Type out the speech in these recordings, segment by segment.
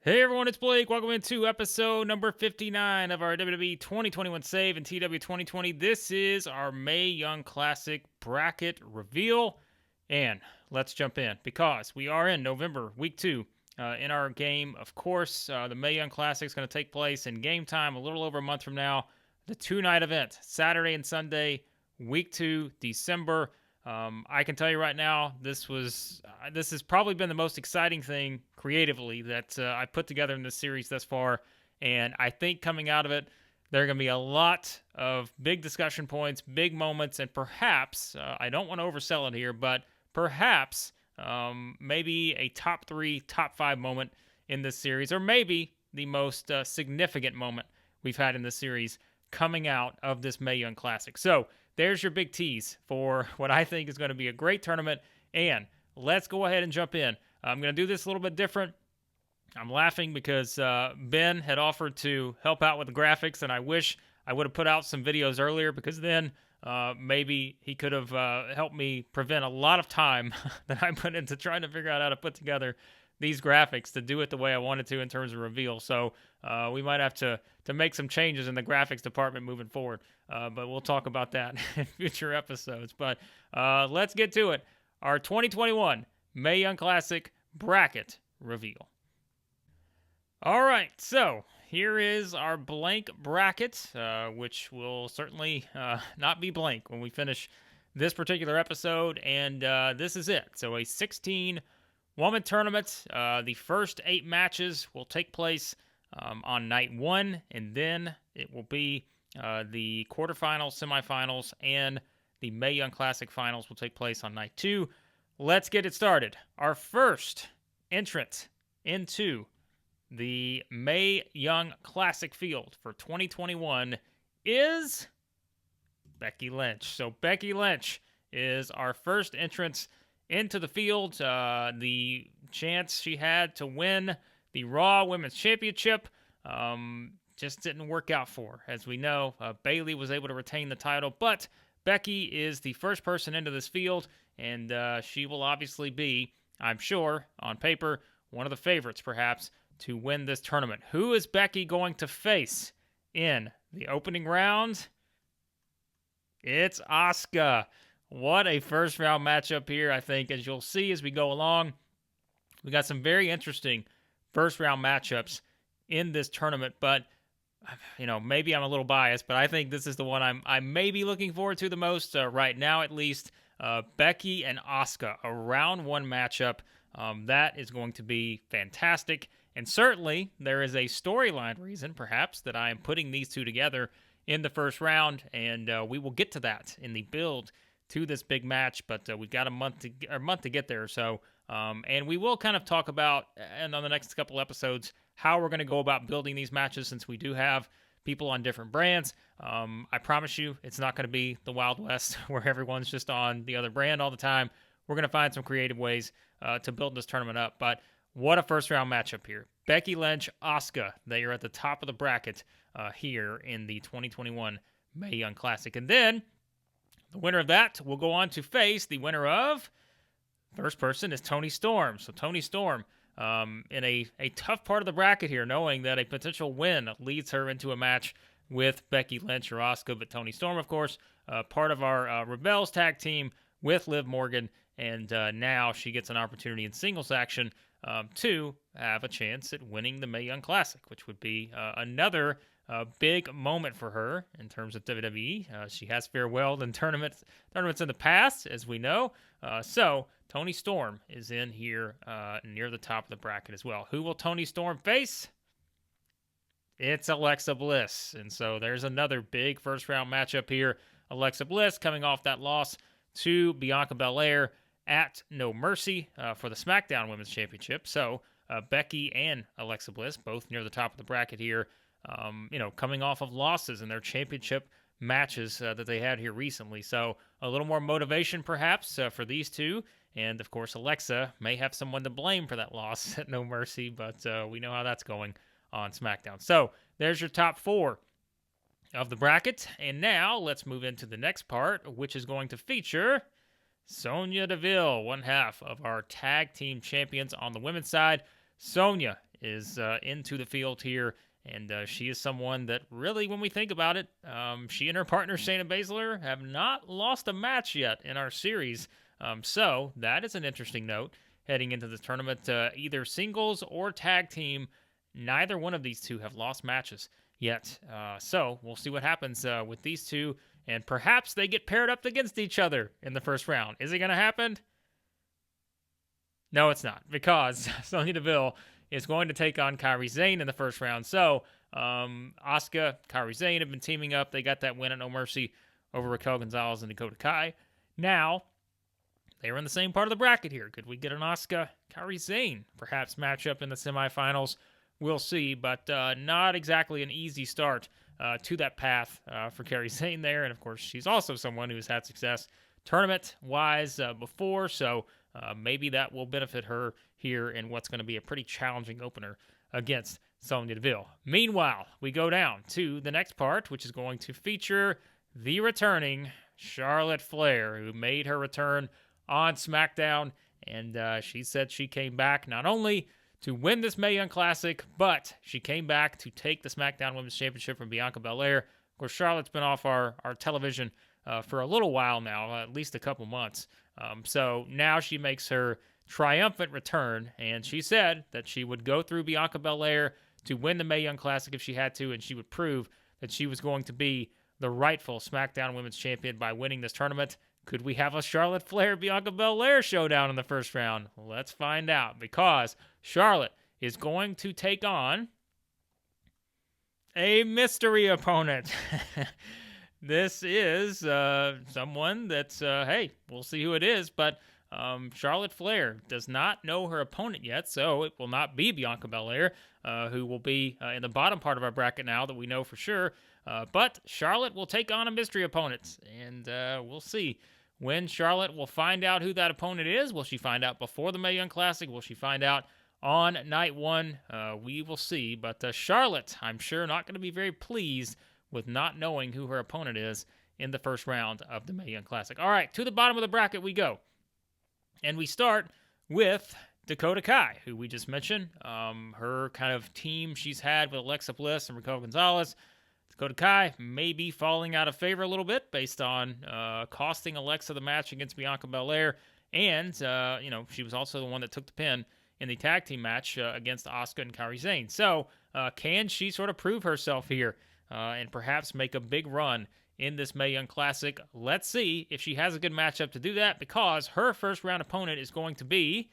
Hey everyone, it's Blake. Welcome into episode number 59 of our WWE 2021 Save and TEW 2020. This is our Mae Young Classic bracket reveal. And let's jump in because we are in November, week 2. In our game, of course, the Mae Young Classic is going to take place in game time a little over a month from now. The 2-night event, Saturday and Sunday, week 2, December. I can tell you right now, this has probably been the most exciting thing creatively that I put together in this series thus far. And I think coming out of it, there are going to be a lot of big discussion points, big moments, and perhaps, I don't want to oversell it here, but perhaps maybe a top 3, top 5 moment in this series, or maybe the most significant moment we've had in this series coming out of this Mae Young Classic. So there's your big tease for what I think is going to be a great tournament. And let's go ahead and jump in. I'm going to do this a little bit different. I'm laughing because Ben had offered to help out with the graphics, and I wish I would have put out some videos earlier because then maybe he could have helped me prevent a lot of time that I put into trying to figure out how to put together these graphics to do it the way I wanted to in terms of reveal. So we might have to make some changes in the graphics department moving forward. But we'll talk about that in future episodes. But let's get to it. Our 2021 Mae Young Classic bracket reveal. All right, so here is our blank bracket, which will certainly not be blank when we finish this particular episode. And this is it. So a 16-woman tournament. The first 8 matches will take place on night 1, and then it will be the quarterfinals, semifinals, and the Mae Young Classic finals will take place on night 2. Let's get it started. Our first entrant into the Mae Young Classic field for 2021 is Becky Lynch. So Becky Lynch is our first entrance into the field. The chance she had to win the Raw Women's Championship just didn't work out for her. As we know, Bayley was able to retain the title, but Becky is the first person into this field, and she will obviously be, I'm sure, on paper, one of the favorites perhaps to win this tournament. Who is Becky going to face in the opening round? It's Asuka. What a first round matchup here, I think, as you'll see as we go along. We got some very interesting first round matchups in this tournament, but maybe I'm a little biased, but I think this is the one I'm maybe looking forward to the most right now, at least. Becky and Asuka, a round 1 matchup. That is going to be fantastic. And certainly there is a storyline reason, perhaps, that I am putting these two together in the first round, and we will get to that in the build to this big match. But we've got a month to get there or so, and we will kind of talk about, and on the next couple episodes, how we're going to go about building these matches, since we do have people on different brands. I promise you, it's not going to be the Wild West where everyone's just on the other brand all the time. We're going to find some creative ways to build this tournament up. But what a first-round matchup here. Becky Lynch, Asuka, they are at the top of the bracket here in the 2021 Mae Young Classic. And then the winner of that will go on to face the winner of, first person is Toni Storm. So Toni Storm in a tough part of the bracket here, knowing that a potential win leads her into a match with Becky Lynch or Asuka. But Toni Storm, of course, part of our Rebels tag team with Liv Morgan. And now she gets an opportunity in singles action to have a chance at winning the Mae Young Classic, which would be another big moment for her in terms of WWE. She has farewelled in tournaments in the past, as we know. So Toni Storm is in here near the top of the bracket as well. Who will Toni Storm face? It's Alexa Bliss. And so there's another big first-round matchup here. Alexa Bliss coming off that loss to Bianca Belair at No Mercy for the SmackDown Women's Championship. So Becky and Alexa Bliss both near the top of the bracket here, coming off of losses in their championship matches that they had here recently. So a little more motivation perhaps for these two. And of course, Alexa may have someone to blame for that loss at No Mercy, but we know how that's going on SmackDown. So there's your top 4 of the bracket. And now let's move into the next part, which is going to feature Sonya Deville, one half of our tag team champions on the women's side. Sonya is into the field here. And she is someone that really, when we think about it, she and her partner Shayna Baszler have not lost a match yet in our series. So that is an interesting note heading into the tournament. Either singles or tag team, neither one of these two have lost matches yet. So we'll see what happens with these two. And perhaps they get paired up against each other in the first round. Is it going to happen? No, it's not, because Sonya Deville is going to take on Kairi Sane in the first round. So, Asuka, Kairi Sane have been teaming up. They got that win at No Mercy over Raquel Gonzalez and Dakota Kai. Now, they are in the same part of the bracket here. Could we get an Asuka, Kairi Sane perhaps matchup in the semifinals? We'll see, but not exactly an easy start to that path for Kairi Sane there. And, of course, she's also someone who's had success tournament-wise before, so maybe that will benefit her here in what's going to be a pretty challenging opener against Sonya Deville. Meanwhile, we go down to the next part, which is going to feature the returning Charlotte Flair, who made her return on SmackDown, and she said she came back not only to win this Mae Young Classic, but she came back to take the SmackDown Women's Championship from Bianca Belair. Of course, Charlotte's been off our television for a little while now, at least a couple months. So now she makes her triumphant return, and she said that she would go through Bianca Belair to win the Mae Young Classic if she had to, and she would prove that she was going to be the rightful SmackDown Women's Champion by winning this tournament. Could we have a Charlotte Flair-Bianca Belair showdown in the first round? Let's find out, because Charlotte is going to take on a mystery opponent. This is someone that's, hey, we'll see who it is, but Charlotte Flair does not know her opponent yet, so it will not be Bianca Belair, who will be in the bottom part of our bracket now that we know for sure. But Charlotte will take on a mystery opponent, and we'll see when Charlotte will find out who that opponent is. Will she find out before the Mae Young Classic? Will she find out on night one? We will see, but Charlotte, I'm sure, not going to be very pleased with not knowing who her opponent is in the first round of the Mae Young Classic. All right, to the bottom of the bracket we go. And we start with Dakota Kai, who we just mentioned. Her kind of team she's had with Alexa Bliss and Raquel Gonzalez. Dakota Kai may be falling out of favor a little bit based on costing Alexa the match against Bianca Belair. And, she was also the one that took the pin in the tag team match against Asuka and Kairi Sane. So can she sort of prove herself here and perhaps make a big run in this Mae Young Classic? Let's see if she has a good matchup to do that, because her first round opponent is going to be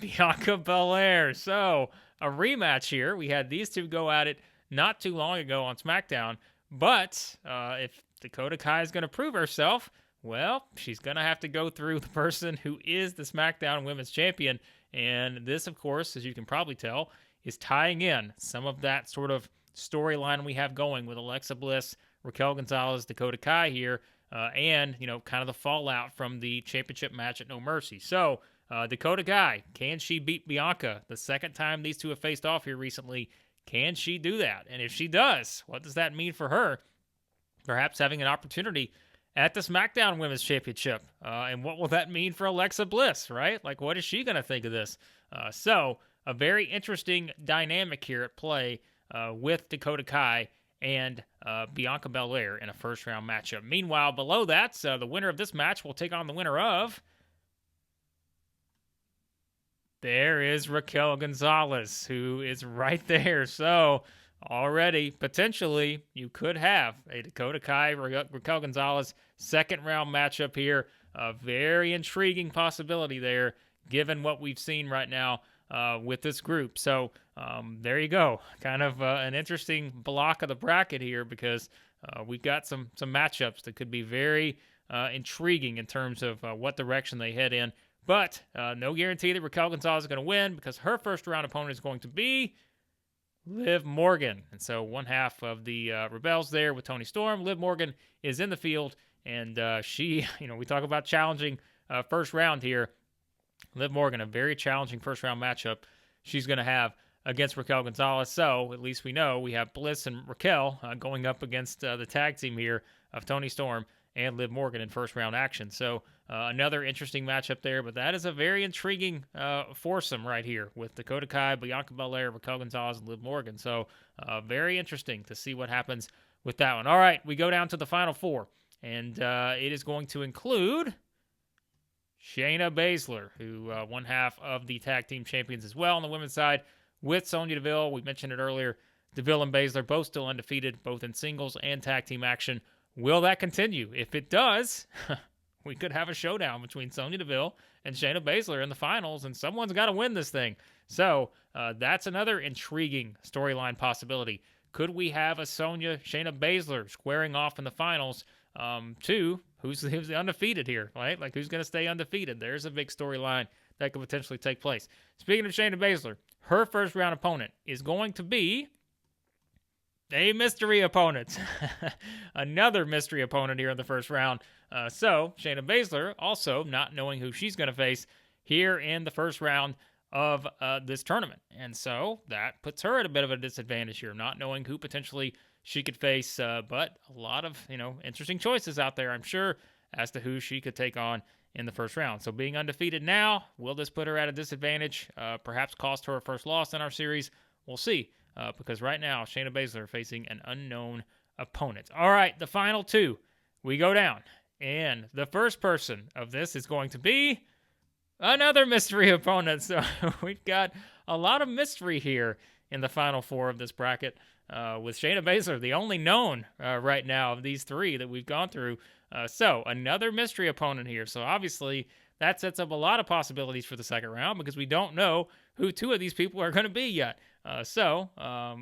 Bianca Belair. So a rematch here. We had these two go at it not too long ago on SmackDown, but if Dakota Kai is going to prove herself, well, she's going to have to go through the person who is the SmackDown Women's Champion. And this, of course, as you can probably tell, is tying in some of that sort of storyline we have going with Alexa Bliss, Raquel Gonzalez, Dakota Kai here, and, kind of the fallout from the championship match at No Mercy. So, Dakota Kai, can she beat Bianca the second time these two have faced off here recently? Can she do that? And if she does, what does that mean for her? Perhaps having an opportunity at the SmackDown Women's Championship. And what will that mean for Alexa Bliss, right? Like, what is she going to think of this? So, a very interesting dynamic here at play with Dakota Kai and Bianca Belair in a first-round matchup. Meanwhile, below that, the winner of this match will take on the winner of... There is Raquel Gonzalez, who is right there. So, already, potentially, you could have a Dakota Kai, Raquel Gonzalez second-round matchup here. A very intriguing possibility there, given what we've seen right now with this group. So, there you go. Kind of an interesting block of the bracket here, because we've got some matchups that could be very intriguing in terms of what direction they head in. But no guarantee that Raquel Gonzalez is going to win, because her first-round opponent is going to be Liv Morgan. And so one half of the Rebels there with Toni Storm. Liv Morgan is in the field, and she, we talk about challenging first round here. Liv Morgan, a very challenging first-round matchup she's going to have against Raquel Gonzalez. So at least we know we have Bliss and Raquel going up against the tag team here of Toni Storm and Liv Morgan in first round action. So another interesting matchup there, but that is a very intriguing foursome right here with Dakota Kai, Bianca Belair, Raquel Gonzalez, and Liv Morgan. So very interesting to see what happens with that one. All right, we go down to the final four, and it is going to include Shayna Baszler, who one half of the tag team champions as well on the women's side, with Sonya Deville. We mentioned it earlier. Deville and Baszler both still undefeated, both in singles and tag team action. Will that continue? If it does, we could have a showdown between Sonya Deville and Shayna Baszler in the finals, and someone's got to win this thing. So that's another intriguing storyline possibility. Could we have a Shayna Baszler squaring off in the finals to who's the undefeated here, right? Like, who's going to stay undefeated? There's a big storyline that could potentially take place. Speaking of Shayna Baszler, her first round opponent is going to be a mystery opponent. Another mystery opponent here in the first round. So Shayna Baszler also not knowing who she's going to face here in the first round of this tournament. And so that puts her at a bit of a disadvantage here, not knowing who potentially she could face. But a lot of, interesting choices out there, I'm sure, as to who she could take on in the first round. So being undefeated now, will this put her at a disadvantage? Perhaps cost her a first loss in our series? We'll see. Because right now, Shayna Baszler facing an unknown opponent. All right, the final two. We go down. And the first person of this is going to be another mystery opponent. So we've got a lot of mystery here in the final four of this bracket. With Shayna Baszler, the only known right now of these three that we've gone through. So another mystery opponent here. So obviously that sets up a lot of possibilities for the second round because we don't know who two of these people are going to be yet. So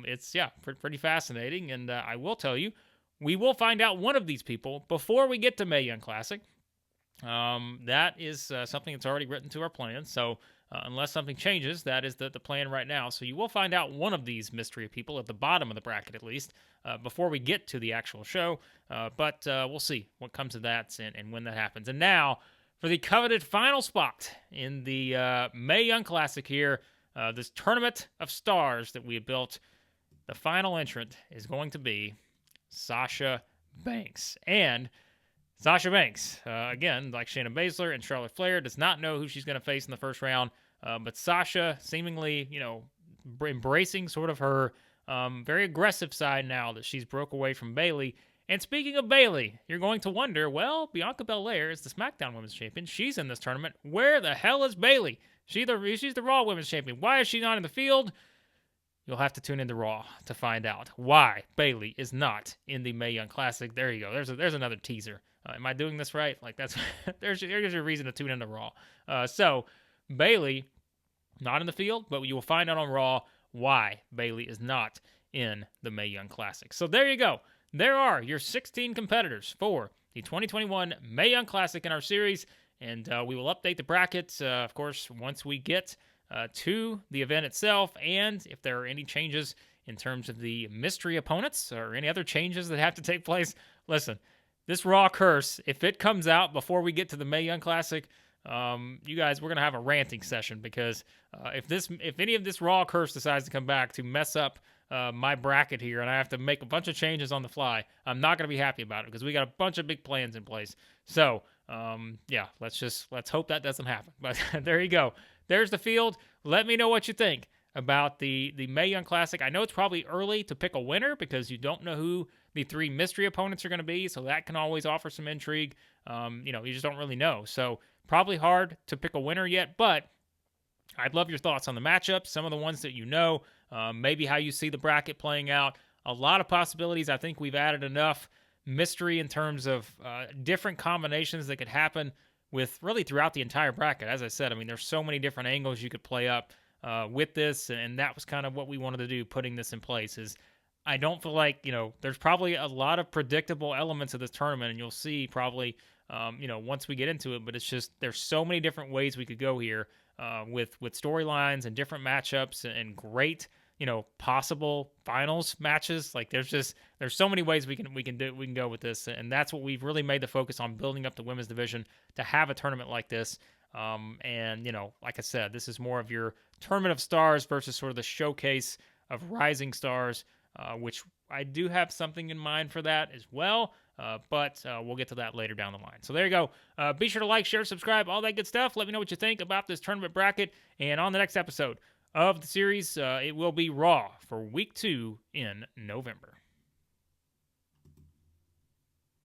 it's, pretty fascinating. And I will tell you, we will find out one of these people before we get to Mae Young Classic. That is something that's already written to our plan. So unless something changes, that is the plan right now. So you will find out one of these mystery people at the bottom of the bracket, at least, before we get to the actual show. But we'll see what comes of that and when that happens. And now for the coveted final spot in the Mae Young Classic here, this tournament of stars that we have built, the final entrant is going to be Sasha Banks. And Sasha Banks, again, like Shayna Baszler and Charlotte Flair, does not know who she's going to face in the first round. But Sasha seemingly, embracing sort of her very aggressive side now that she's broke away from Bayley. And speaking of Bayley, you're going to wonder, well, Bianca Belair is the SmackDown Women's Champion. She's in this tournament. Where the hell is Bayley? She's the Raw Women's Champion. Why is she not in the field? You'll have to tune into Raw to find out why Bayley is not in the Mae Young Classic. There you go. There's another teaser. Am I doing this right? Like, that's there's your reason to tune into Raw. So Bayley not in the field, but you will find out on Raw why Bayley is not in the Mae Young Classic. So there you go. There are your 16 competitors for the 2021 Mae Young Classic in our series, and we will update the brackets, of course, once we get to the event itself, and if there are any changes in terms of the mystery opponents or any other changes that have to take place. Listen, this Raw curse, if it comes out before we get to the Mae Young Classic, you guys, we're going to have a ranting session because if any of this Raw curse decides to come back to mess up my bracket here and I have to make a bunch of changes on the fly, I'm not going to be happy about it because we got a bunch of big plans in place. So, let's hope that doesn't happen. But there you go. There's the field. Let me know what you think about the Mae Young Classic. I know it's probably early to pick a winner because you don't know who the three mystery opponents are going to be, so that can always offer some intrigue. You just don't really know. So probably hard to pick a winner yet, but I'd love your thoughts on the matchups, some of the ones that you know, maybe how you see the bracket playing out. A lot of possibilities. I think we've added enough mystery in terms of different combinations that could happen with really throughout the entire bracket. As I said, I mean, there's so many different angles you could play up with this, and that was kind of what we wanted to do putting this in place. Is I don't feel like, there's probably a lot of predictable elements of this tournament, and you'll see probably, once we get into it, but it's just there's so many different ways we could go here with storylines and different matchups and great, possible finals matches. Like there's so many ways we can go with this, and that's what we've really made the focus on, building up the women's division to have a tournament like this. And like I said, this is more of your tournament of stars versus sort of the showcase of rising stars, which I do have something in mind for that as well. But we'll get to that later down the line. So there you go. Be sure to like, share, subscribe, all that good stuff. Let me know what you think about this tournament bracket. And on the next episode of the series, it will be Raw for Week 2 in November.